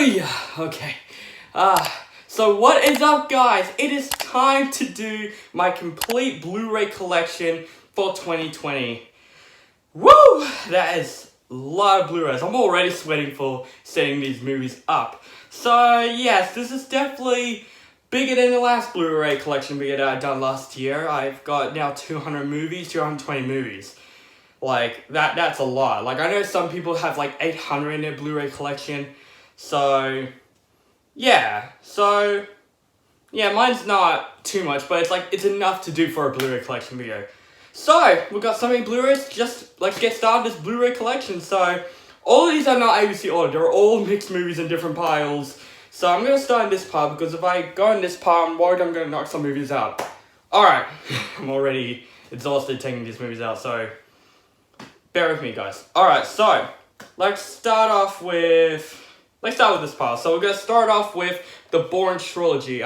Yeah, okay. So what is up, guys? It is time to do my complete Blu Ray collection for 2020. Woo! That is a lot of Blu Rays. I'm already sweating for setting these movies up. So, yes, this is definitely bigger than the last Blu Ray collection video that I done last year. I've got now 200 movies, 220 movies. Like, that's a lot. Like, I know some people have like 800 in their Blu Ray collection. So, yeah, mine's not too much, but it's enough to do for a Blu-ray collection video. So, we've got so many Blu-rays, just let's get started this Blu-ray collection. So, all of these are not ABC ordered, they're all mixed movies in different piles. So, I'm going to start in this pile, because if I go in this pile, I'm worried I'm going to knock some movies out. Alright, I'm already exhausted taking these movies out, so bear with me, guys. Alright, so, let's start with this pile. So we're going to start off with the Bourne trilogy.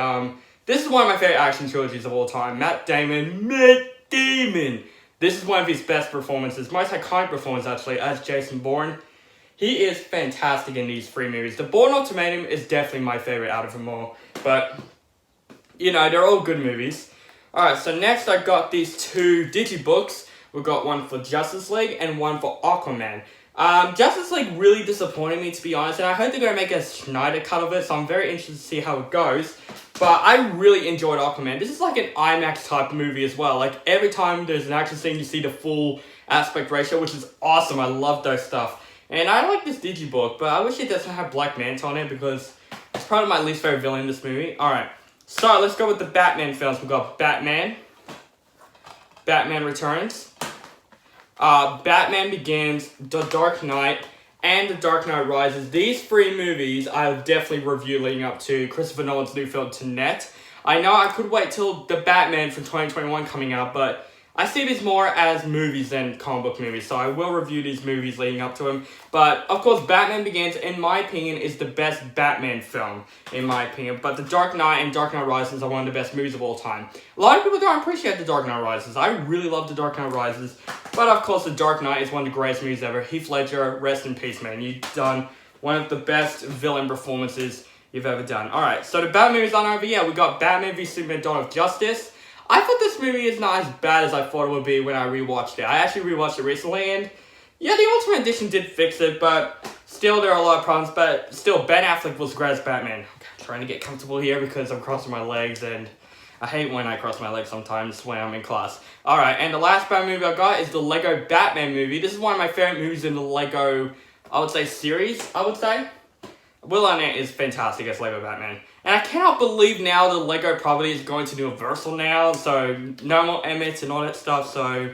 This is one of my favorite action trilogies of all time. Matt Damon. This is one of his best performances, most iconic performance actually, as Jason Bourne. He is fantastic in these three movies. The Bourne Ultimatum is definitely my favorite out of them all. But, you know, they're all good movies. Alright, so next I got these two digibooks. We've got one for Justice League and one for Aquaman. Justice League really disappointed me, to be honest, and I heard they're going to make a Snyder cut of it, so I'm very interested to see how it goes. But I really enjoyed Aquaman. This is like an IMAX type movie as well. Like, every time there's an action scene, you see the full aspect ratio, which is awesome. I love those stuff. And I like this digibook, but I wish it doesn't have Black Manta on it, because it's probably my least favorite villain in this movie. Alright, so let's go with the Batman films. We've got Batman Returns, Batman Begins, The Dark Knight, and The Dark Knight Rises. These three movies I'll definitely review leading up to Christopher Nolan's new film, Tenet. I know I could wait till the Batman from 2021 coming out, but I see these more as movies than comic book movies, so I will review these movies leading up to them. But, of course, Batman Begins, in my opinion, is the best Batman film, in my opinion. But The Dark Knight and Dark Knight Rises are one of the best movies of all time. A lot of people don't appreciate The Dark Knight Rises. I really love The Dark Knight Rises. But, of course, The Dark Knight is one of the greatest movies ever. Heath Ledger, rest in peace, man. You've done one of the best villain performances you've ever done. Alright, so the Batman movies aren't over yet. We got Batman v Superman Dawn of Justice. I thought this movie is not as bad as I thought it would be when I rewatched it. I actually rewatched it recently, and yeah, the Ultimate Edition did fix it, but still there are a lot of problems. But still, Ben Affleck was great as Batman. I'm trying to get comfortable here because I'm crossing my legs, and I hate when I cross my legs sometimes when I'm in class. Alright, and the last Batman movie I got is the Lego Batman movie. This is one of my favorite movies in the Lego, I would say, series, I would say. Will Arnett is fantastic as Lego Batman. And I cannot believe now the Lego property is going to Universal now, so no more Emmett and all that stuff, so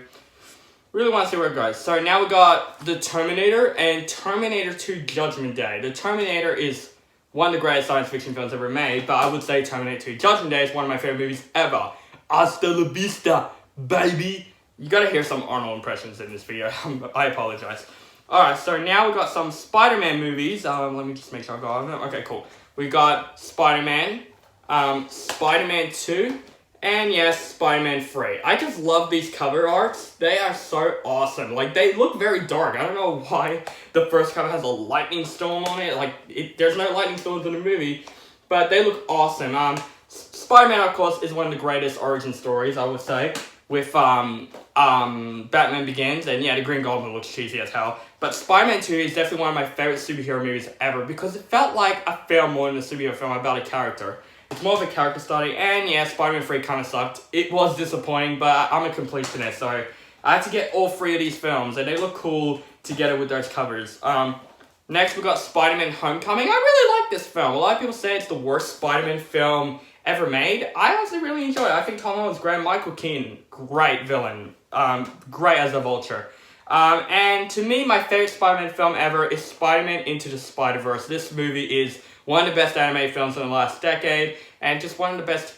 really want to see where it goes. So now we got the Terminator and Terminator 2 Judgment Day. The Terminator is one of the greatest science fiction films ever made, but I would say Terminator 2 Judgment Day is one of my favorite movies ever. Hasta la vista, baby. You gotta hear some Arnold impressions in this video. I apologize. Alright, so now we got some Spider-Man movies. Let me just make sure I got all of them. Okay, cool. We got Spider-Man, Spider-Man 2, and yes, Spider-Man 3. I just love these cover arts. They are so awesome. Like, they look very dark. I don't know why the first cover has a lightning storm on it. Like, there's no lightning storms in the movie, but they look awesome. Spider-Man, of course, is one of the greatest origin stories, I would say, with Batman Begins, and yeah, the Green Goblin looks cheesy as hell. But Spider-Man 2 is definitely one of my favorite superhero movies ever, because it felt like a film more than a superhero film about a character. It's more of a character study, and yeah, Spider-Man 3 kind of sucked. It was disappointing, but I'm a completionist, so I had to get all three of these films, and they look cool together with those covers. Next we got Spider-Man Homecoming. I really like this film. A lot of people say it's the worst Spider-Man film ever made. I honestly really enjoy it. I think Tom Holland's great. Michael Keaton, great villain. Great as a Vulture. And to me, my favorite Spider-Man film ever is Spider-Man Into the Spider-Verse. This movie is one of the best animated films in the last decade, and just one of the best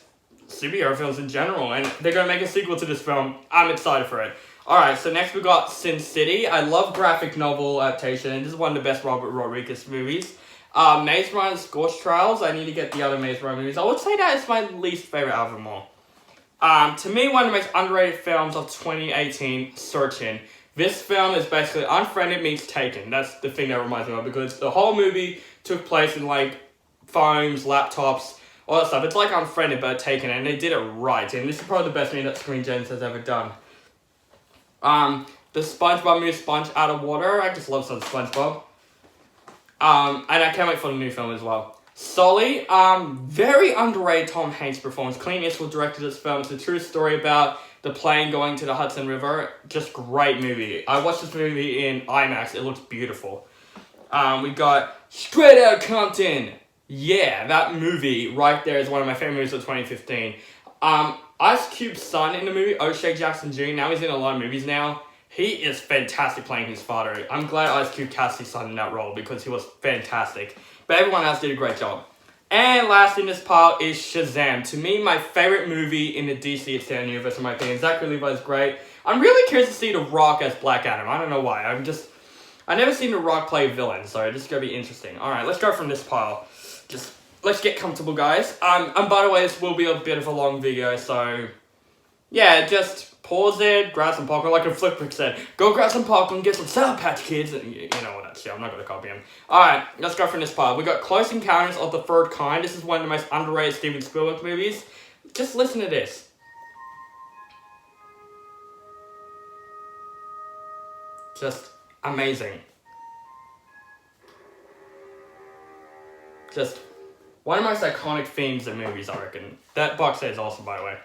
superhero films in general. And they're going to make a sequel to this film. I'm excited for it. Alright, so next we got Sin City. I love graphic novel adaptation. This is one of the best Robert Rodriguez movies. Maze Runner Scorch Trials. I need to get the other Maze Runner movies. I would say that is my least favorite out of them all. To me, one of the most underrated films of 2018, Searching. This film is basically Unfriended meets Taken. That's the thing that reminds me of, because the whole movie took place in like phones, laptops, all that stuff. It's like Unfriended but Taken, and they did it right. And this is probably the best movie that Screen Gems has ever done. The SpongeBob movie, Sponge Out of Water. I just love some SpongeBob. And I can't wait for the new film as well. Sully, very underrated Tom Hanks performance. Clint Eastwood directed this film. It's a true story about the plane going to the Hudson River. Just great movie. I watched this movie in IMAX. It looks beautiful. We got Straight Outta Compton. Yeah, that movie right there is one of my favorite movies of 2015. Ice Cube's son in the movie, O'Shea Jackson Jr., now he's in a lot of movies now. He is fantastic playing his father. I'm glad Ice Cube cast his son in that role because he was fantastic. But everyone else did a great job. And last in this pile is Shazam. To me, my favorite movie in the DC Extended Universe, in my opinion. Zachary Levi is great. I'm really curious to see The Rock as Black Adam. I don't know why. I've never seen The Rock play a villain, so this is going to be interesting. Alright, let's go from this pile. Let's get comfortable, guys. And by the way, this will be a bit of a long video, so yeah, just pause it, grab some popcorn, like a Flipbook said. Go grab some popcorn, get some Sour Patch Kids, and you know what that shit. I'm not gonna copy him. Alright, let's go from this pile. We got Close Encounters of the Third Kind. This is one of the most underrated Steven Spielberg movies. Just listen to this. Just amazing. Just one of the most iconic themes in movies, I reckon. That box set is awesome, by the way.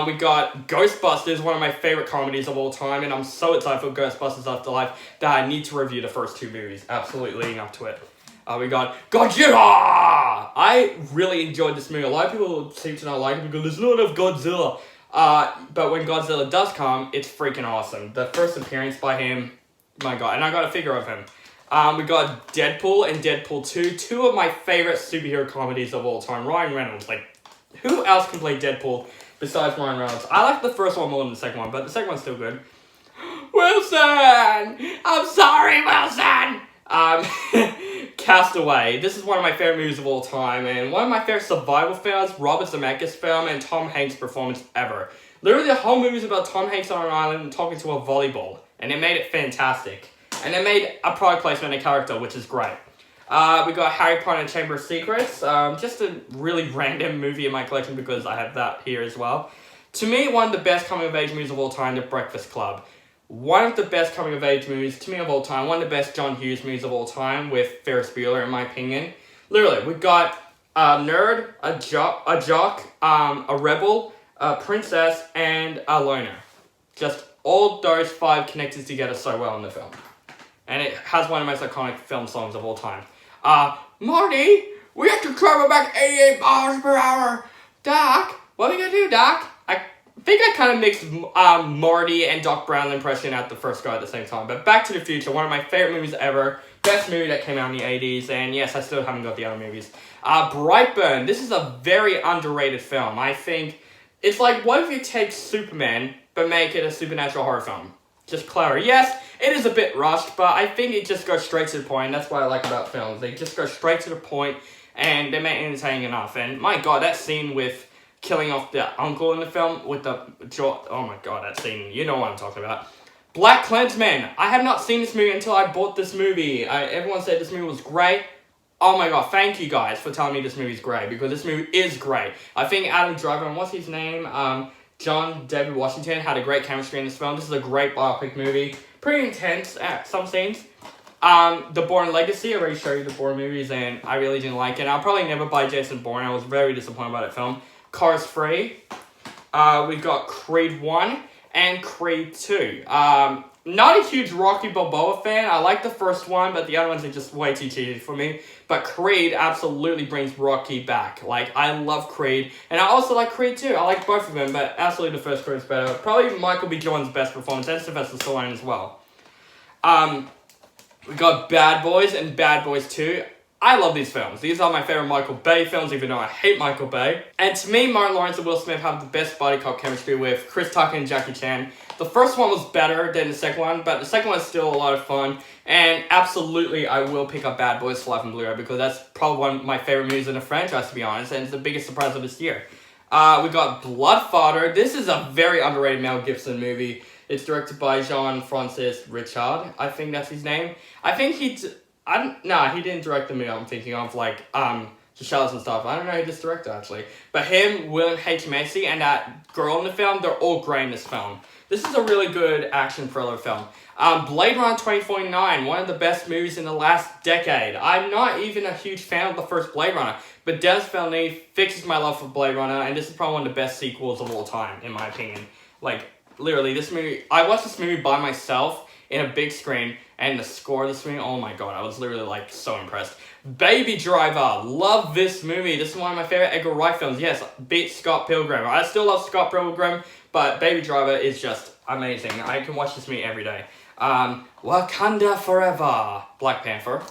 We got Ghostbusters, one of my favorite comedies of all time, and I'm so excited for Ghostbusters Afterlife that I need to review the first two movies, absolutely leading up to it. We got Godzilla! I really enjoyed this movie. A lot of people seem to not like it because there's not enough Godzilla. But when Godzilla does come, it's freaking awesome. The first appearance by him, my god, and I got a figure of him. We got Deadpool and Deadpool 2, two of my favorite superhero comedies of all time. Ryan Reynolds, like, who else can play Deadpool besides Ryan Reynolds? I like the first one more than the second one, but the second one's still good. Wilson! I'm sorry, Wilson! Castaway. This is one of my favorite movies of all time, and one of my favorite survival films, Robert Zemeckis film, and Tom Hanks' performance ever. Literally, the whole movie is about Tom Hanks on an island talking to a volleyball, and it made it fantastic. And they made a product placement and a character, which is great. We got Harry Potter and Chamber of Secrets. Just a really random movie in my collection because I have that here as well. To me, one of the best coming-of-age movies of all time, The Breakfast Club. One of the best coming-of-age movies, to me, of all time. One of the best John Hughes movies of all time with Ferris Bueller, in my opinion. Literally, we've got a nerd, a jock, a rebel, a princess, and a loner. Just all those five connected together so well in the film. And it has one of the most iconic film songs of all time. Marty, we have to travel back 88 miles per hour. Doc, what are we gonna do, Doc? I think I kind of mixed Marty and Doc Brown impression at the first go at the same time. But Back to the Future, one of my favorite movies ever. Best movie that came out in the 80s. And yes, I still haven't got the other movies. Brightburn, this is a very underrated film. I think it's like, what if you take Superman, but make it a supernatural horror film? Just clarity. Yes, it is a bit rushed, but I think it just goes straight to the point. That's what I like about films. They just go straight to the point, and they make it entertaining enough. And my god, that scene with killing off the uncle in the film with the jaw. Oh my god, that scene. You know what I'm talking about. Black Klansman. I have not seen this movie until I bought this movie. Everyone said this movie was great. Oh my god, thank you guys for telling me this movie's great, because this movie is great. I think Adam Driver, and what's his name? John David Washington had a great chemistry in this film. This is a great biopic movie. Pretty intense at some scenes. The Bourne Legacy, I already showed you the Bourne movies, and I really didn't like it. I'll probably never buy Jason Bourne. I was very disappointed by that film. Cars 3. We got Creed 1 and Creed 2. Not a huge Rocky Balboa fan. I like the first one, but the other ones are just way too cheesy for me. But Creed absolutely brings Rocky back. Like, I love Creed. And I also like Creed 2. I like both of them, but absolutely the first Creed is better. Probably Michael B. Jordan's best performance, and Sylvester Stallone as well. We got Bad Boys and Bad Boys 2. I love these films. These are my favorite Michael Bay films, even though I hate Michael Bay. And to me, Martin Lawrence and Will Smith have the best body cop chemistry with Chris Tucker and Jackie Chan. The first one was better than the second one, but the second one is still a lot of fun. And absolutely, I will pick up Bad Boys for Life on Blu Ray, because that's probably one of my favorite movies in the franchise, to be honest, and it's the biggest surprise of this year. We got Bloodfather. This is a very underrated Mel Gibson movie. It's directed by Jean-Francis Richard. I think that's his name. I think he didn't direct the movie I'm thinking of, like, the shells and stuff. I don't know who this director, actually. But him, William H. Macy, and that girl in the film, they're all great in this film. This is a really good action thriller film. Blade Runner 2049, one of the best movies in the last decade. I'm not even a huge fan of the first Blade Runner, but Denis Villeneuve fixes my love for Blade Runner, and this is probably one of the best sequels of all time, in my opinion. Like, literally, this movie, I watched this movie by myself in a big screen, and the score of this movie, oh my god, I was literally, like, so impressed. Baby Driver, love this movie. This is one of my favorite Edgar Wright films. Yes, beat Scott Pilgrim. I still love Scott Pilgrim, but Baby Driver is just amazing. I can watch this movie every day. Wakanda Forever, Black Panther.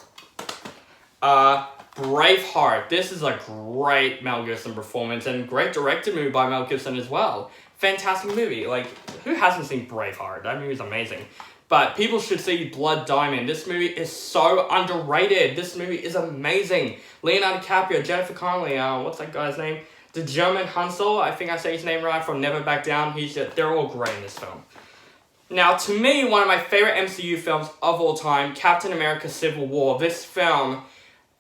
Braveheart. This is a great Mel Gibson performance and great directed movie by Mel Gibson as well. Fantastic movie. Like, who hasn't seen Braveheart? That movie is amazing. But people should see Blood Diamond. This movie is so underrated. This movie is amazing. Leonardo DiCaprio, Jennifer Connelly, what's that guy's name? The German Hansel, I think I say his name right, from Never Back Down. They're all great in this film. Now, to me, one of my favorite MCU films of all time, Captain America Civil War. This film,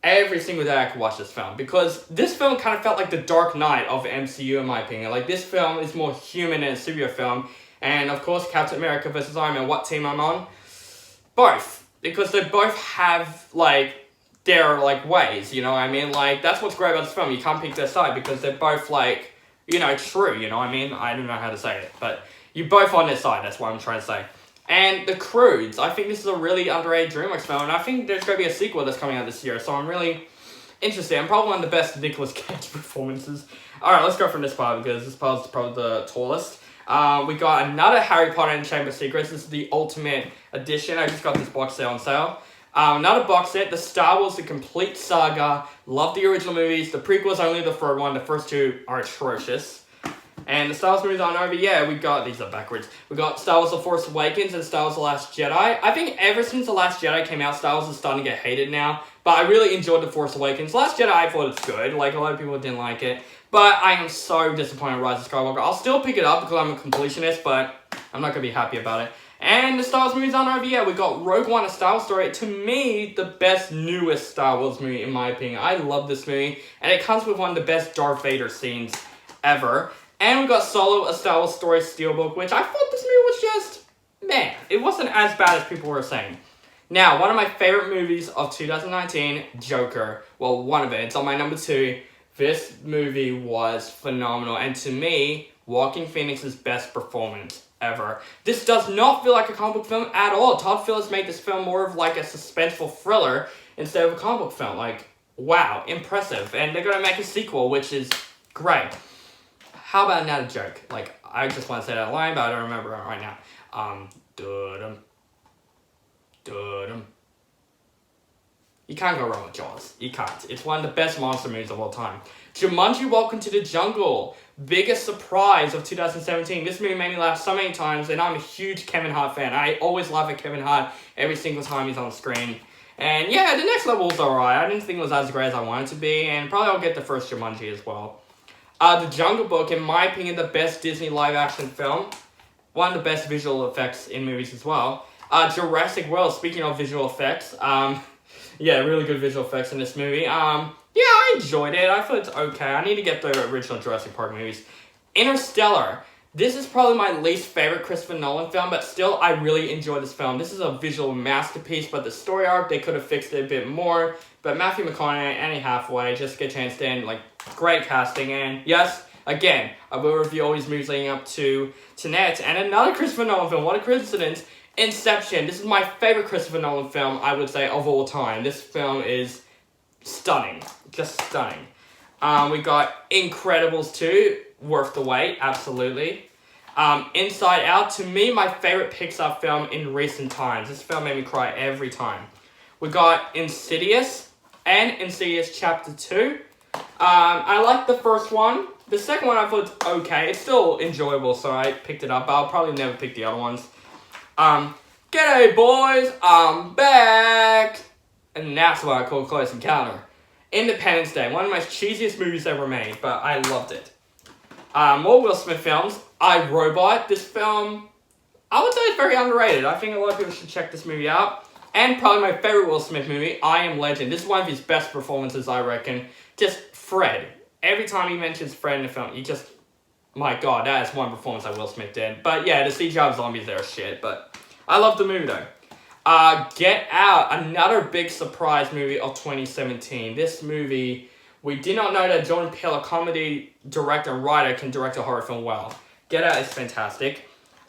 every single day I could watch this film, because this film kind of felt like the Dark Knight of MCU, in my opinion. Like, this film is more human than a superhero film. And, of course, Captain America versus Iron Man. What team I'm on? Both. Because they both have, like, their, like, ways, you know what I mean? Like, that's what's great about this film. You can't pick their side because they're both, like, you know, true, you know what I mean? I don't know how to say it, but you're both on their side, that's what I'm trying to say. And The Croods, I think this is a really underrated DreamWorks film, and I think there's going to be a sequel that's coming out this year, so I'm really interested. And probably one of the best Nicolas Cage performances. Alright, let's go from this part, because this part is probably the tallest. We got another Harry Potter and Chamber of Secrets. This is the Ultimate Edition. I just got this box set on sale. Another box set, the Star Wars The Complete Saga. Love the original movies. The prequel's only the third one. The first two are atrocious. And the Star Wars movies aren't over. Yeah, we got, these are backwards. We got Star Wars The Force Awakens and Star Wars The Last Jedi. I think ever since The Last Jedi came out, Star Wars is starting to get hated now. But I really enjoyed The Force Awakens. Last Jedi, I thought it's good. Like, a lot of people didn't like it. But I am so disappointed in Rise of Skywalker. I'll still pick it up because I'm a completionist, but I'm not going to be happy about it. And the Star Wars movies aren't over yet. We got Rogue One, A Star Wars Story. To me, the best, newest Star Wars movie, in my opinion. I love this movie. And it comes with one of the best Darth Vader scenes ever. And we got Solo, A Star Wars Story Steelbook, which I thought this movie was just, man, it wasn't as bad as people were saying. Now, one of my favorite movies of 2019, Joker. Well, one of it. It's on my number 2. This movie was phenomenal, and to me, Joaquin Phoenix's best performance ever. This does not feel like a comic book film at all. Todd Phillips made this film more of like a suspenseful thriller instead of a comic book film. Like, wow, impressive. And they're going to make a sequel, which is great. How about another joke? Like, I just want to say that line, but I don't remember it right now. You can't go wrong with Jaws. You can't. It's one of the best monster movies of all time. Jumanji: Welcome to the Jungle. Biggest surprise of 2017. This movie made me laugh so many times, and I'm a huge Kevin Hart fan. I always laugh at Kevin Hart every single time he's on screen. And yeah, the next level was alright. I didn't think it was as great as I wanted it to be, and probably I'll get the first Jumanji as well. The Jungle Book, in my opinion, the best Disney live-action film. One of the best visual effects in movies as well. Jurassic World, speaking of visual effects, yeah, really good visual effects in this movie. Yeah, I enjoyed it. I thought it's okay. I need to get the original Jurassic Park movies. Interstellar. This is probably my least favorite Christopher Nolan film, but still, I really enjoyed this film. This is a visual masterpiece, but the story arc, they could have fixed it a bit more. But Matthew McConaughey, Annie Hathaway, Jessica Chastain, like, great casting. And yes, again, I will review all these movies leading up to Tenet. And another Christopher Nolan film. What a coincidence. Inception. This is my favorite Christopher Nolan film, I would say, of all time. This film is stunning. Just stunning. We got Incredibles 2. Worth the wait, absolutely. Inside Out, to me, my favorite Pixar film in recent times. This film made me cry every time. We got Insidious and Insidious Chapter 2. I liked the first one. The second one I thought was okay. It's still enjoyable, so I picked it up. But I'll probably never pick the other ones. G'day boys, I'm back! And that's what I call Close Encounter. Independence Day, one of the most cheesiest movies ever made, but I loved it. More Will Smith films. I, Robot. This film, I would say it's very underrated. I think a lot of people should check this movie out. And probably my favorite Will Smith movie, I Am Legend. This is one of his best performances, I reckon. Just Fred. Every time he mentions Fred in the film, you just... My God, that is one performance that Will Smith did. But yeah, the CGI zombies there are shit. But I love the movie though. Get Out, another big surprise movie of 2017. This movie, we did not know that Jordan Peele, a comedy director and writer, can direct a horror film well. Get Out is fantastic.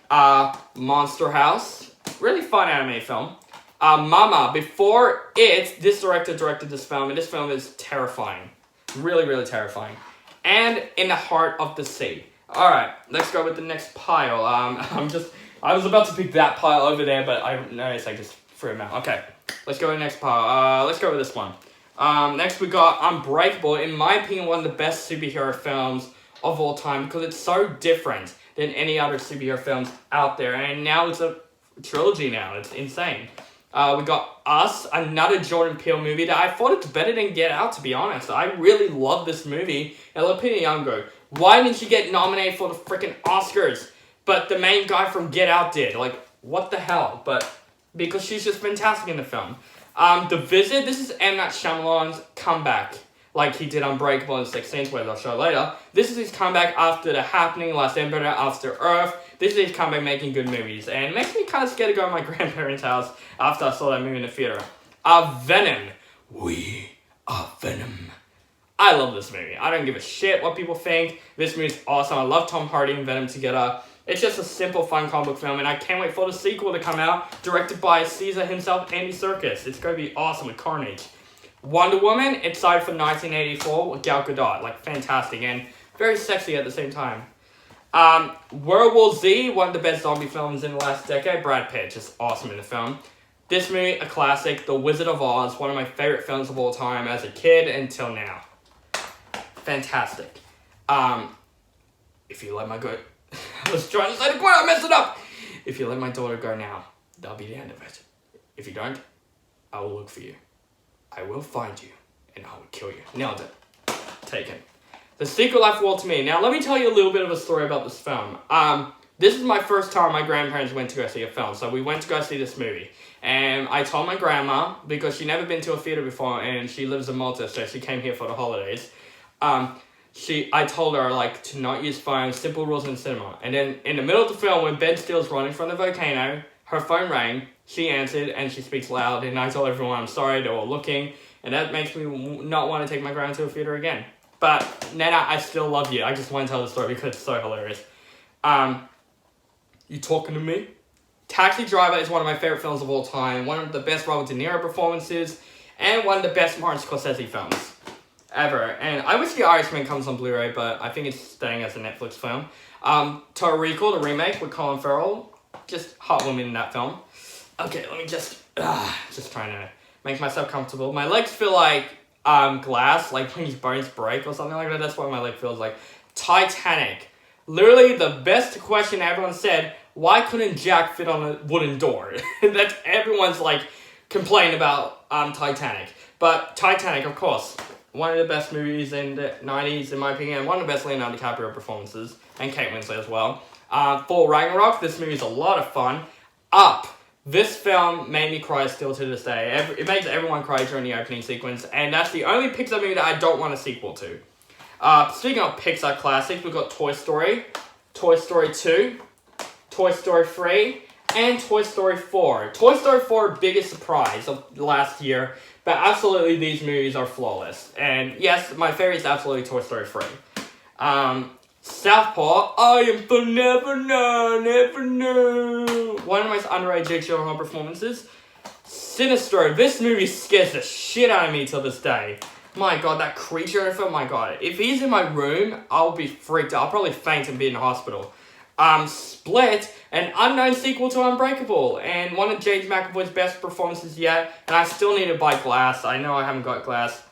Monster House, really fun anime film. Mama, before it, this director directed this film, and this film is terrifying. Really, really terrifying. And In the Heart of the Sea. Alright, let's go with the next pile. I was about to pick that pile over there, but I noticed I just threw them out. Okay, let's go to the next pile. Let's go with this one. Next we got Unbreakable. In my opinion, one of the best superhero films of all time because it's so different than any other superhero films out there. And now it's a trilogy now. It's insane. We got Us, another Jordan Peele movie that I thought it's better than Get Out, to be honest. I really love this movie. And Lupita Nyong'o, why didn't she get nominated for the freaking Oscars? But the main guy from Get Out did. Like, what the hell? But because she's just fantastic in the film. The Visit, this is M. Night Shyamalan's comeback. Like he did Unbreakable and Sixth Sense, which I'll show later. This is his comeback after The Happening, Last Emperor, After Earth. This is his comeback making good movies. And it makes me kind of scared to go to my grandparents' house after I saw that movie in the theater. Venom. We are Venom. I love this movie. I don't give a shit what people think. This movie's awesome. I love Tom Hardy and Venom together. It's just a simple, fun comic book film, and I can't wait for the sequel to come out, directed by Caesar himself, Andy Serkis. It's going to be awesome with Carnage. Wonder Woman, it's started from 1984 with Gal Gadot. Like, fantastic and very sexy at the same time. World War Z, one of the best zombie films in the last decade. Brad Pitt, just awesome in the film. This movie, a classic. The Wizard of Oz, one of my favorite films of all time as a kid until now. Fantastic. If you let my go... I was trying to say the point, I messed it up! If you let my daughter go now, that'll be the end of it. If you don't, I will look for you. I will find you, and I will kill you. Nailed it. Taken. The Secret Life of Walter Mitty. Now, let me tell you a little bit of a story about this film. This is my first time my grandparents went to go see a film, so we went to go see this movie. And I told my grandma, because she'd never been to a theater before, and she lives in Malta, so she came here for the holidays. I told her, like, to not use phones, simple rules in cinema. And then, in the middle of the film, when Ben Stille's running from the volcano, her phone rang, she answered, and she speaks loud, and I told everyone I'm sorry, they were looking, and that makes me not want to take my grandma to a theater again. But, Nana, I still love you. I just want to tell the story because it's so hilarious. You talking to me? Taxi Driver is one of my favorite films of all time, one of the best Robert De Niro performances, and one of the best Martin Scorsese films ever. And I wish The Irishman comes on Blu Ray, but I think it's staying as a Netflix film. Total Recall, the remake with Colin Farrell, just hot woman in that film. Okay, let me just trying to make myself comfortable. My legs feel like glass, like when his bones break or something like that. That's what my leg feels like. Titanic. Literally the best question everyone said, why couldn't Jack fit on a wooden door? That's everyone's like complaint about Titanic. But Titanic, of course, one of the best movies in the 90s in my opinion, and one of the best Leonardo DiCaprio performances, and Kate Winslet as well. For Ragnarok, this movie is a lot of fun. Up. This film made me cry still to this day. It makes everyone cry during the opening sequence, and that's the only Pixar movie that I don't want a sequel to. Speaking of Pixar classics, we've got Toy Story, Toy Story 2, Toy Story 3, and Toy Story 4. Toy Story 4, biggest surprise of last year, but absolutely these movies are flawless. And yes, my favorite is absolutely Toy Story 3. Southpaw, I am for never know. One of my most underrated Jake Gyllenhaal performances. Sinister, this movie scares the shit out of me till this day. My God, that creature in the film, my God. If he's in my room, I'll be freaked out. I'll probably faint and be in the hospital. Split, an unknown sequel to Unbreakable, and one of James McAvoy's best performances yet, and I still need to buy glass. I know I haven't got glass.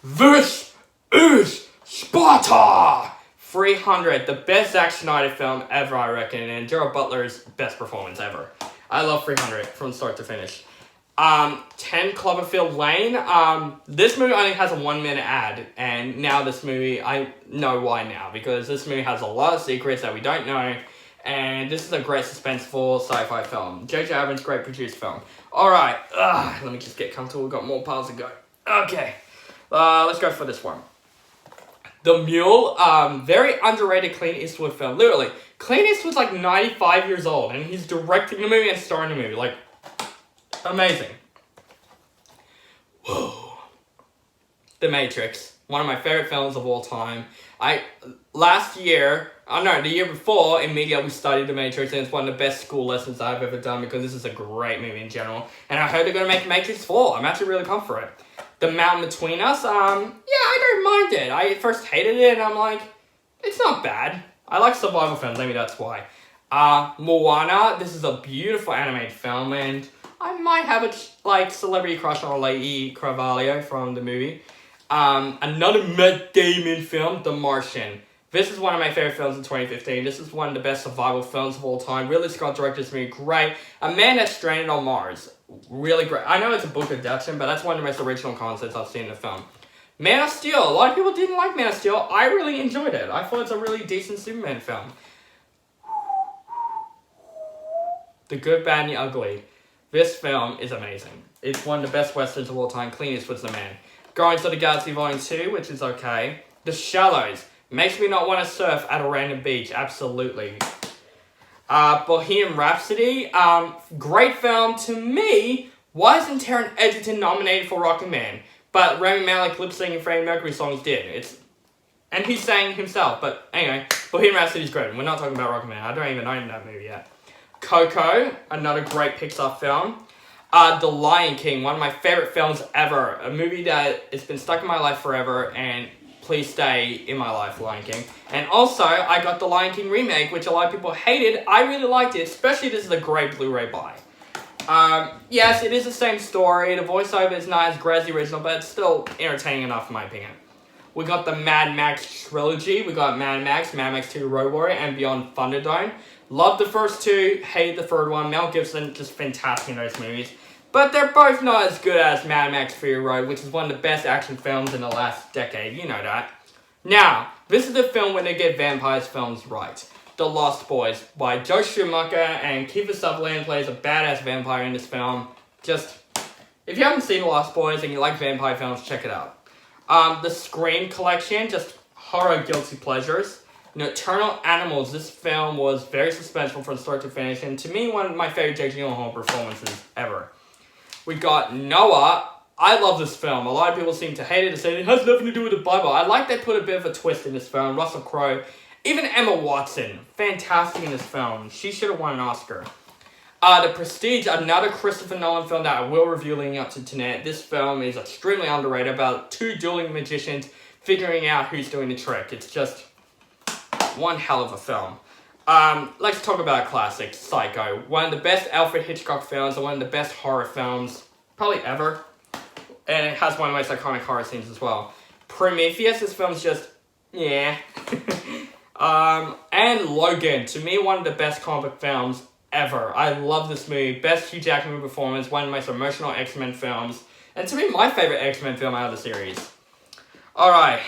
This is Sparta! 300, the best Zack Snyder film ever, I reckon, and Gerald Butler's best performance ever. I love 300 from start to finish. 10 Cloverfield Lane. This movie only has a 1-minute ad, and now this movie, I know why now, because this movie has a lot of secrets that we don't know, And this is a great suspenseful sci-fi film. J.J. Abrams, great produced film. Alright, let me just get comfortable. We've got more piles to go. Okay, let's go for this one. The Mule, very underrated Clint Eastwood film. Literally, Clint Eastwood's like 95 years old, and he's directing the movie and starring the movie. Like, amazing. Whoa. The Matrix, one of my favorite films of all time. The year before, in media, we studied The Matrix, and it's one of the best school lessons I've ever done because this is a great movie in general. And I heard they're going to make Matrix 4. I'm actually really pumped for it. The Mountain Between Us, I don't mind it. I first hated it, and I'm like, it's not bad. I like survival films, maybe that's why. Moana, this is a beautiful animated film, and I might have a celebrity crush on Lady Carvalho from the movie. Another Matt Damon film, The Martian. This is one of my favorite films in 2015. This is one of the best survival films of all time. Ridley Scott directed this movie, great. A man that's stranded on Mars, really great. I know it's a book adaptation, but that's one of the most original concepts I've seen in the film. Man of Steel, a lot of people didn't like Man of Steel. I really enjoyed it. I thought it's a really decent Superman film. The Good, Bad, and the Ugly. This film is amazing. It's one of the best westerns of all time. Clint Eastwood's the man. Guardians of the Galaxy Volume 2, which is okay. The Shallows. Makes me not want to surf at a random beach. Absolutely. Bohemian Rhapsody. Great film. To me, why isn't Taron Egerton nominated for Rocket Man? But Rami Malek lip-syncing Freddie Mercury songs did. And he sang himself. But anyway, Bohemian Rhapsody is great. We're not talking about Rocket Man. I don't even know that movie yet. Coco. Another great Pixar film. The Lion King. One of my favorite films ever. A movie that has been stuck in my life forever. And please stay in my life, Lion King. And also, I got the Lion King remake, which a lot of people hated. I really liked it, especially this is a great Blu Ray buy. Yes, it is the same story. The voiceover is not as great as the original, but it's still entertaining enough in my opinion. We got the Mad Max trilogy. We got Mad Max 2 Road Warrior, and Beyond Thunderdome. Loved the first two, hated the third one. Mel Gibson, just fantastic in those movies. But they're both not as good as Mad Max Fury Road, which is one of the best action films in the last decade. You know that. Now, this is the film when they get vampires films right. The Lost Boys by Joe Schumacher, and Kiefer Sutherland plays a badass vampire in this film. Just, if you haven't seen The Lost Boys and you like vampire films, check it out. The Scream Collection, just horror guilty pleasures. Nocturnal Animals, this film was very suspenseful from start to finish, and to me, one of my favorite Jake Gyllenhaal performances ever. We got Noah. I love this film. A lot of people seem to hate it and say it has nothing to do with the Bible. I like they put a bit of a twist in this film. Russell Crowe. Even Emma Watson. Fantastic in this film. She should have won an Oscar. The Prestige, another Christopher Nolan film that I will review leading up to tonight. This film is extremely underrated about two dueling magicians figuring out who's doing the trick. It's just one hell of a film. Let's talk about a classic, Psycho. One of the best Alfred Hitchcock films and one of the best horror films probably ever. And it has one of the most iconic horror scenes as well. Prometheus, this film's just, yeah. And Logan, to me, one of the best comic book films ever. I love this movie. Best Hugh Jackman performance, one of the most emotional X-Men films. And to me, my favorite X-Men film out of the series. Alright.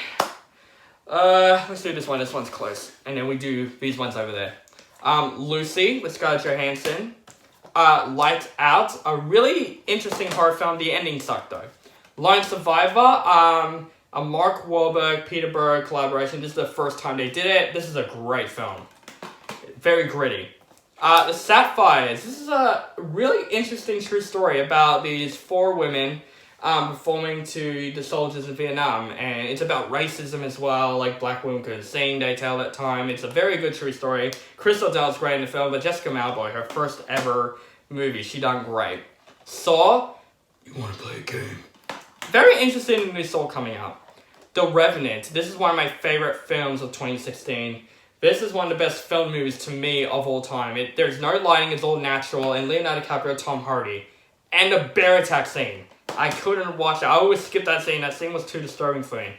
Let's do this one. This one's close. And then we do these ones over there. Lucy with Scarlett Johansson. Lights Out. A really interesting horror film. The ending sucked though. Lone Survivor. A Mark Wahlberg, Peter Berg collaboration. This is the first time they did it. This is a great film. Very gritty. The Sapphires. This is a really interesting true story about these four women performing to the soldiers in Vietnam, and it's about racism as well, like black women couldn't sing, they tell that time. It's a very good true story. Crystal Dell's great in the film, but Jessica Malboy, her first ever movie, she done great. Saw, you want to play a game? Very interested in the new Saw coming out. The Revenant, this is one of my favorite films of 2016. This is one of the best film movies to me of all time. There's no lighting, it's all natural, and Leonardo DiCaprio, Tom Hardy. And the bear attack scene. I couldn't watch it. I always skip that scene. That scene was too disturbing for me.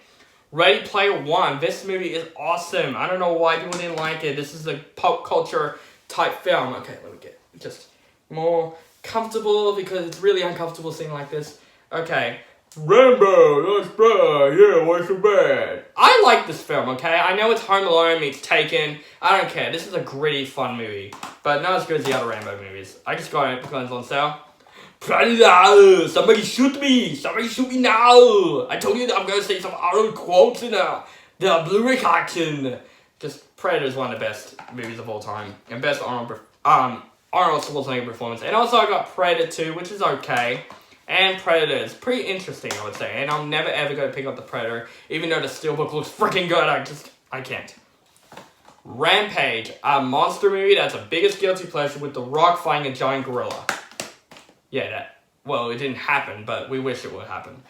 Ready Player One. This movie is awesome. I don't know why people didn't like it. This is a pop culture type film. Okay, let me get just more comfortable because it's really uncomfortable seeing like this. Okay. Rambo, that's bad. Yeah, why so bad? I like this film, okay? I know it's Home Alone meets Taken. I don't care. This is a gritty, fun movie. But not as good as the other Rambo movies. I just got it because it's on sale. Predator! Somebody shoot me! Somebody shoot me now! I told you that I'm going to say some Arnold quotes in the Blu Ray Collection. Just Predator is one of the best movies of all time. And best Arnold Schwarzenegger performance. And also I got Predator 2, which is okay. And Predator is pretty interesting, I would say. And I'm never ever going to pick up the Predator, even though the Steelbook looks freaking good. I can't. Rampage, a monster movie that's the biggest guilty pleasure with The Rock fighting a giant gorilla. Yeah, well, it didn't happen, but we wish it would happen.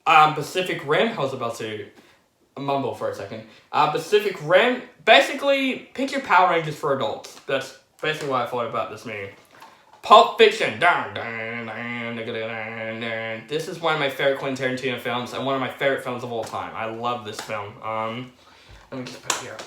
Pacific Rim, I was about to mumble for a second. Pacific Rim, basically, pick your Power Rangers for adults. That's basically what I thought about this movie. Pulp Fiction. This is one of my favorite Quentin Tarantino films and one of my favorite films of all time. I love this film. Let me just put it here.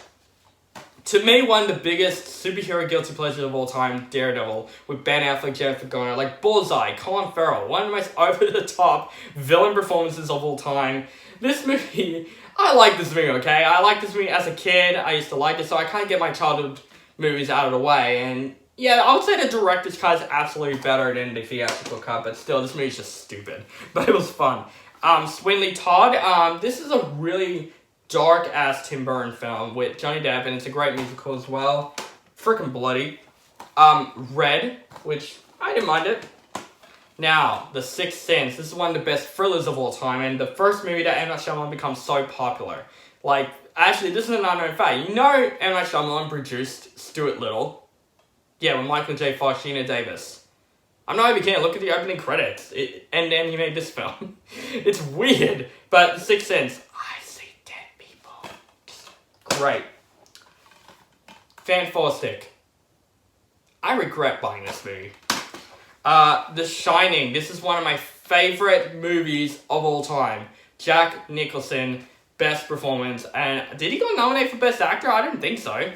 To me, one of the biggest superhero guilty pleasures of all time, Daredevil, with Ben Affleck, Jennifer Garner, like Bullseye, Colin Farrell, one of the most over-the-top villain performances of all time. This movie, I like this movie, okay? I like this movie as a kid. I used to like it, so I kind of get my childhood movies out of the way. And yeah, I would say the director's cut is absolutely better than the theatrical cut, but still, this movie's just stupid. But it was fun. Sweeney Todd, this is a really dark-ass Tim Burton film with Johnny Depp, and it's a great musical as well. Freaking bloody. Red, which I didn't mind it. Now, The Sixth Sense. This is one of the best thrillers of all time, and the first movie that M. Night Shyamalan becomes so popular. Like, actually, this is an unknown fact. You know M. Night Shyamalan produced Stuart Little? Yeah, with Michael J. Fox, Sheena Davis. I'm not even kidding. Look at the opening credits. And then he made this film. It's weird, but The Sixth Sense. Great. Fantastic. I regret buying this movie. The Shining. This is one of my favorite movies of all time. Jack Nicholson, best performance. And did he go nominate for Best Actor? I didn't think so.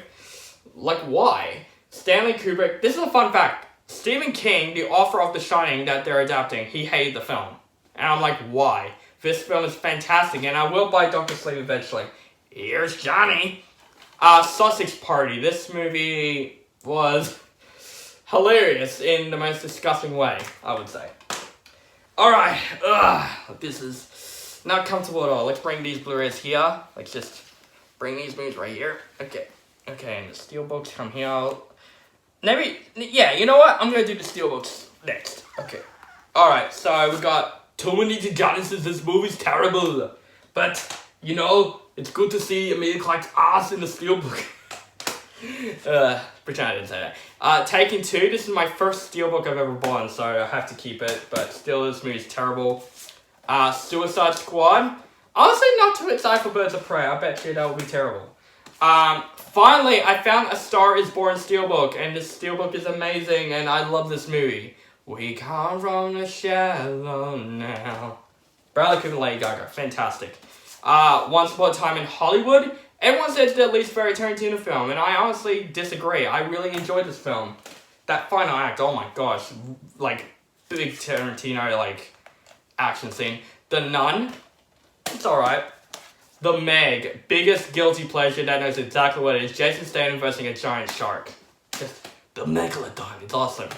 Like, why? Stanley Kubrick. This is a fun fact. Stephen King, the author of The Shining that they're adapting, he hated the film. And I'm like, why? This film is fantastic, and I will buy Dr. Sleep eventually. Here's Johnny. Sausage Party. This movie was hilarious in the most disgusting way, I would say. Alright. This is not comfortable at all. Let's bring these Blu Rays here. Let's just bring these movies right here. Okay, and the Steelbooks come here. Maybe, yeah, you know what? I'm going to do the Steelbooks next. Okay. Alright, so we got too many Genesis. This movie's terrible. But, you know, it's good to see Emilia Clarke's ass in the Steelbook. Pretend I didn't say that. Taken 2, this is my first Steelbook I've ever bought, so I have to keep it, but still, this movie's terrible. Suicide Squad. Honestly, not too excited for Birds of Prey. I bet you that would be terrible. Finally, I found A Star Is Born Steelbook, and this Steelbook is amazing, and I love this movie. We come from the shallow now. Bradley Cooper and Lady Gaga, fantastic. Once Upon a Time in Hollywood. Everyone says it's the least favorite Tarantino film, and I honestly disagree. I really enjoyed this film. That final act, oh my gosh. Like, big Tarantino, like, action scene. The Nun, it's alright. The Meg, biggest guilty pleasure that knows exactly what it is. Jason Statham versus a giant shark. Just the Megalodon, it's awesome.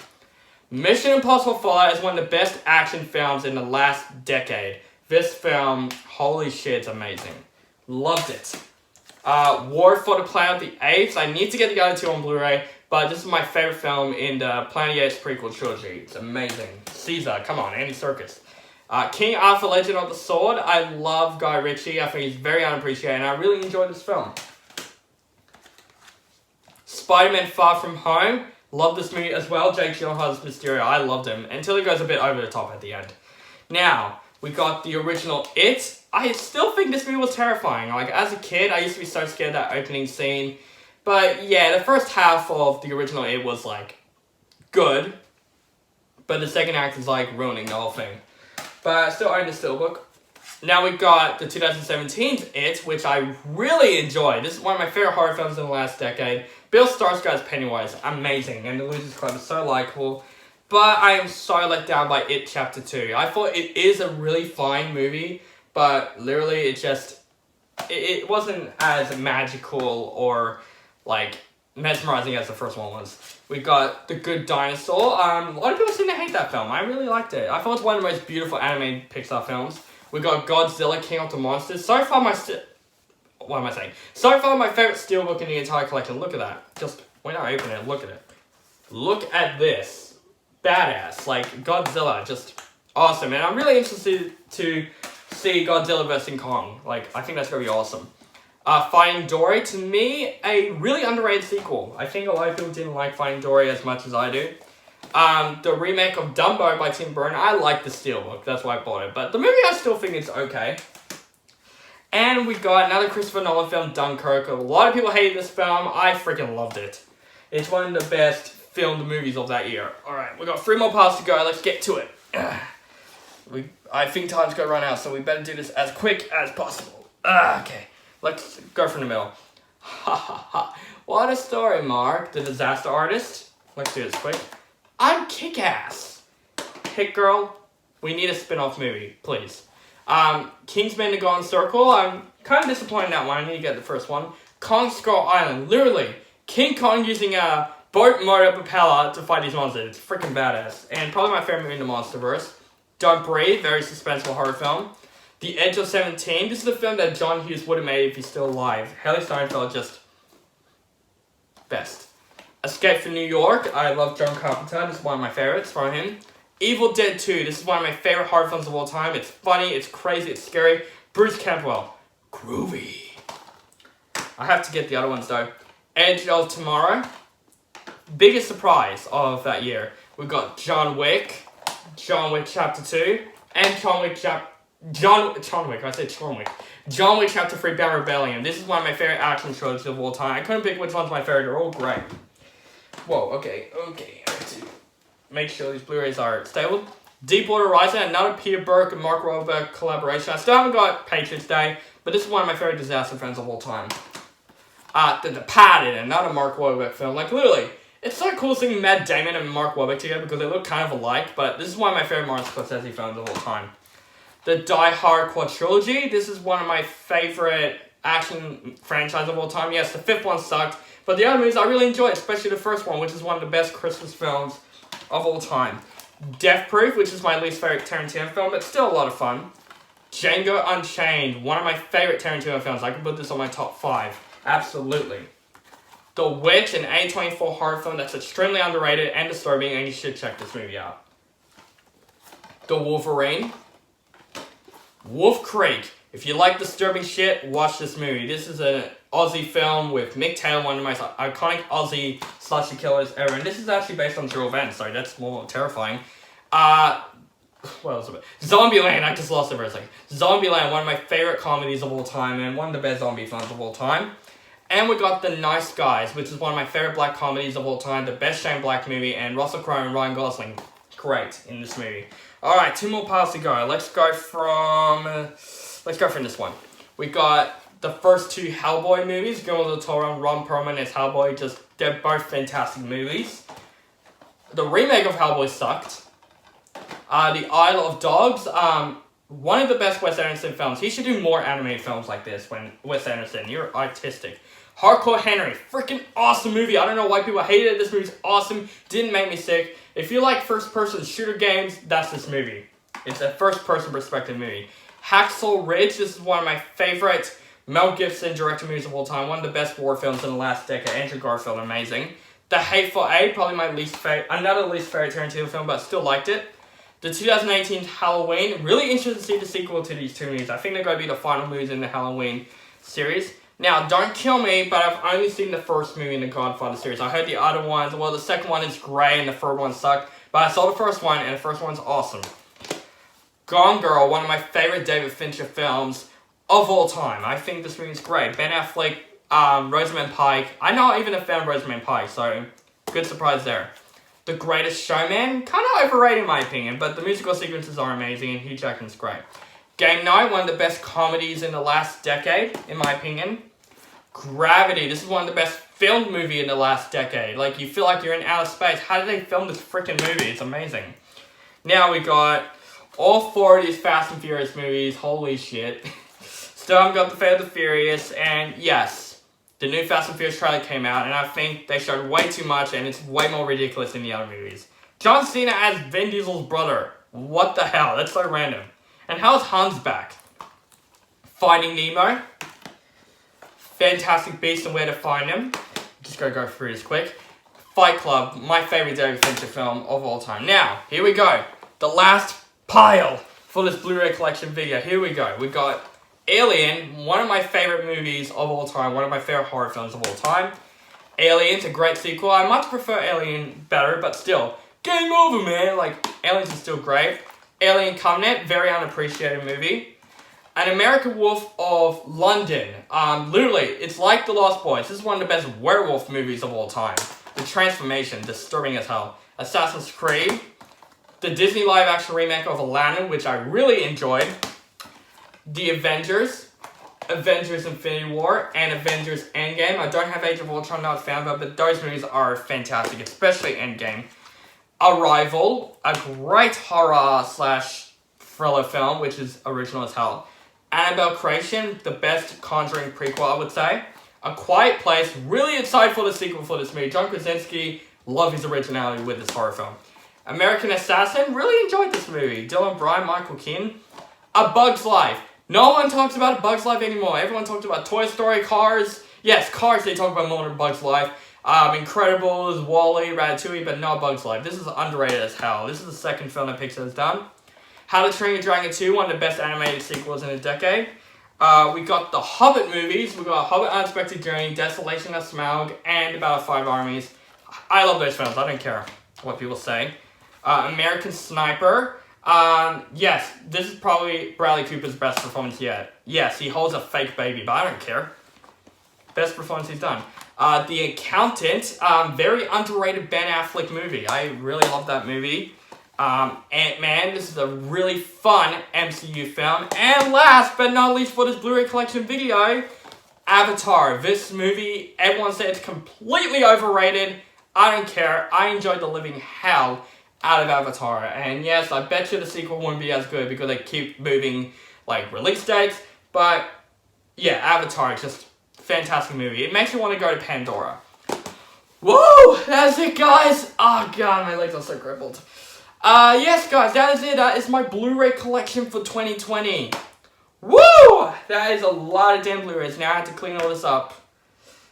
Mission Impossible Fallout is one of the best action films in the last decade. This film, holy shit, it's amazing. Loved it. War for the Planet of the Apes. I need to get the other two on Blu Ray, but this is my favorite film in the Planet of the Apes prequel trilogy. It's amazing. Caesar, come on, Andy Serkis. King Arthur Legend of the Sword. I love Guy Ritchie. I think he's very unappreciated, and I really enjoyed this film. Spider-Man Far From Home. Love this movie as well. Jake Gyllenhaal's Mysterio. I loved him until he goes a bit over the top at the end. Now, we got the original It. I still think this movie was terrifying. Like, as a kid, I used to be so scared of that opening scene. But, yeah, the first half of the original It was, like, good. But the second act is, like, ruining the whole thing. But I still own the Steelbook. Now we've got the 2017's It, which I really enjoyed. This is one of my favorite horror films in the last decade. Bill Skarsgård as Pennywise, amazing. And the Losers Club is so likable. But I am so let down by It Chapter 2. I thought it is a really fine movie, but literally it just it wasn't as magical or like mesmerizing as the first one was. We got The Good Dinosaur. A lot of people seem to hate that film. I really liked it. I thought it's one of the most beautiful animated Pixar films. We got Godzilla, King of the Monsters. So far, what am I saying? So far, my favorite Steelbook in the entire collection. Look at that. Just, when I open it, look at it. Look at this. Badass. Like, Godzilla. Just awesome. And I'm really interested to see Godzilla vs. Kong. Like, I think that's going to be awesome. Finding Dory, to me, a really underrated sequel. I think a lot of people didn't like Finding Dory as much as I do. The remake of Dumbo by Tim Burton, I like the Steelbook, that's why I bought it. But the movie I still think is okay. And we got another Christopher Nolan film, Dunkirk. A lot of people hated this film, I freaking loved it. It's one of the best filmed movies of that year. Alright, we got 3 more parts to go, let's get to it. I think time's gonna run out, so we better do this as quick as possible. Okay. Let's go from the middle. Ha ha ha. What a story, Mark. The Disaster Artist. Let's do this quick. I'm Kick-Ass. Hit Girl. We need a spin-off movie, please. Kingsman The Golden Circle. I'm kind of disappointed in that one. I need to get the first one. Kong Skull Island. Literally, King Kong using a boat motor propeller to fight these monsters. It's freaking badass. And probably my favorite movie in the Monsterverse. Don't Breathe. Very suspenseful horror film. The Edge of 17. This is a film that John Hughes would have made if he's still alive. Haley Steinfeld, just best. Escape from New York. I love John Carpenter. This is one of my favorites from him. Evil Dead 2. This is one of my favorite horror films of all time. It's funny, it's crazy, it's scary. Bruce Campbell. Groovy. I have to get the other ones though. Edge of Tomorrow. Biggest surprise of that year. We've got John Wick Chapter 2, and John Wick Chapter 3, Bound Rebellion. This is one of my favorite action trilogies of all time. I couldn't pick which one's my favorite, they're all great. Whoa, okay. I have to make sure these Blu Rays are stable. Deepwater Horizon, another Peter Burke and Mark Wahlberg collaboration. I still haven't got Patriots Day, but this is one of my favorite disaster films of all time. The Departed, another Mark Wahlberg film. Like, literally, it's so cool seeing Matt Damon and Mark Wahlberg together because they look kind of alike, but this is one of my favorite Martin Scorsese films of all time. The Die Hard quadrilogy. This is one of my favorite action franchises of all time. Yes, the 5th one sucked, but the other movies I really enjoyed, especially the first one, which is one of the best Christmas films of all time. Death Proof, which is my least favorite Tarantino film, but still a lot of fun. Django Unchained, one of my favorite Tarantino films. I could put this on my top 5. Absolutely. The Witch, an A24 horror film that's extremely underrated and disturbing, and you should check this movie out. The Wolverine. Wolf Creek. If you like disturbing shit, watch this movie. This is an Aussie film with Mick Taylor, one of my iconic Aussie slasher killers ever. And this is actually based on true events, so that's more terrifying. What else? Zombieland, I just lost it for a second. Zombieland, one of my favorite comedies of all time, and one of the best zombie films of all time. And we got The Nice Guys, which is one of my favorite black comedies of all time, the best Shane Black movie, and Russell Crowe and Ryan Gosling, great in this movie. Alright, 2 more parts to go. Let's go from this one. We got the first 2 Hellboy movies, Guillermo del Toro and Ron Perlman as Hellboy, they're both fantastic movies. The remake of Hellboy sucked. The Isle of Dogs, one of the best Wes Anderson films. He should do more animated films like this when Wes Anderson, you're artistic. Hardcore Henry, freaking awesome movie. I don't know why people hated it. This movie's awesome. Didn't make me sick. If you like first-person shooter games, that's this movie. It's a first-person perspective movie. Hacksaw Ridge, this is one of my favorite Mel Gibson directed movies of all time. One of the best war films in the last decade. Andrew Garfield, amazing. The Hateful Eight, probably my another least favorite Tarantino film, but still liked it. The 2018 Halloween, really interested to see the sequel to these 2 movies. I think they're going to be the final movies in the Halloween series. Now, don't kill me, but I've only seen the first movie in the Godfather series. I heard the other ones, well, the second one is great and the third one sucked, but I saw the first one and the first one's awesome. Gone Girl, one of my favorite David Fincher films of all time. I think this movie's great. Ben Affleck, Rosamund Pike. I'm not even a fan of Rosamund Pike, so good surprise there. The Greatest Showman, kind of overrated in my opinion, but the musical sequences are amazing and Hugh Jackman's great. Game Night, one of the best comedies in the last decade, in my opinion. Gravity, this is one of the best filmed movie in the last decade. Like, you feel like you're in outer space. How did they film this freaking movie? It's amazing. Now we got all 4 of these Fast and Furious movies. Holy shit. Still haven't got the Fate of the Furious, and yes, the new Fast and Furious trailer came out, and I think they showed way too much, and it's way more ridiculous than the other movies. John Cena as Vin Diesel's brother. What the hell? That's so random. And how's Hans back? Finding Nemo. Fantastic Beast and Where to Find Him. Just gotta go through this quick. Fight Club, my favorite David Fincher film of all time. Now, here we go. The last pile for this Blu Ray Collection video. Here we go. We got Alien, one of my favorite movies of all time. One of my favorite horror films of all time. Alien's a great sequel. I much prefer Alien better, but still. Game over, man. Like, Aliens is still great. Alien Covenant, very unappreciated movie. An American Wolf of London. Literally, it's like The Lost Boys. This is one of the best werewolf movies of all time. The transformation, disturbing as hell. Assassin's Creed. The Disney live-action remake of Aladdin, which I really enjoyed. The Avengers. Avengers Infinity War. And Avengers Endgame. I don't have Age of Ultron, not a fan of it, but those movies are fantastic, especially Endgame. Arrival. A great horror / thriller film, which is original as hell. Annabelle Creation, the best Conjuring prequel, I would say. A Quiet Place, really excited for the sequel for this movie. John Krasinski, love his originality with this horror film. American Assassin, really enjoyed this movie. Dylan Bryan, Michael Keaton. A Bug's Life. No one talks about A Bug's Life anymore. Everyone talks about Toy Story, Cars. Yes, Cars they talk about more than Bug's Life. Incredibles, WALL-E, Ratatouille, but not Bug's Life. This is underrated as hell. This is the second film that Pixar has done. How to Train Your Dragon 2, one of the best animated sequels in a decade. We got the Hobbit movies. We got Hobbit Unexpected Journey, Desolation of Smaug, and Battle of Five Armies. I love those films. I don't care what people say. American Sniper. Yes, this is probably Bradley Cooper's best performance yet. Yes, he holds a fake baby, but I don't care. Best performance he's done. The Accountant. Very underrated Ben Affleck movie. I really love that movie. Ant-Man, this is a really fun MCU film. And last but not least for this Blu Ray Collection video, Avatar. This movie, everyone said it's completely overrated. I don't care. I enjoyed the living hell out of Avatar. And yes, I bet you the sequel wouldn't be as good because they keep moving like release dates. But yeah, Avatar is just a fantastic movie. It makes you want to go to Pandora. Woo! That's it, guys. Oh god, my legs are so crippled. Yes, guys, that is it. That is my Blu Ray collection for 2020. Woo! That is a lot of damn Blu Rays. Now I have to clean all this up.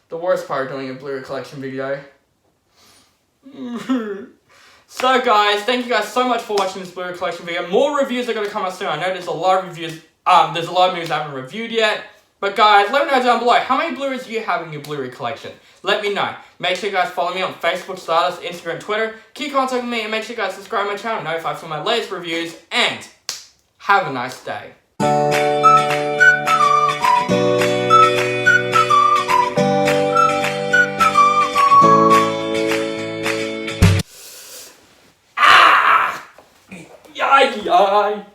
The worst part of doing a Blu Ray collection video. So, guys, thank you guys so much for watching this Blu Ray collection video. More reviews are going to come out soon. I know there's a lot of reviews. There's a lot of movies I haven't reviewed yet. But guys, let me know down below, how many Blu Rays do you have in your Blu Ray collection? Let me know. Make sure you guys follow me on Facebook, Stardust, Instagram, Twitter. Keep contacting me and make sure you guys subscribe to my channel, notified for my latest reviews, and have a nice day. Yay!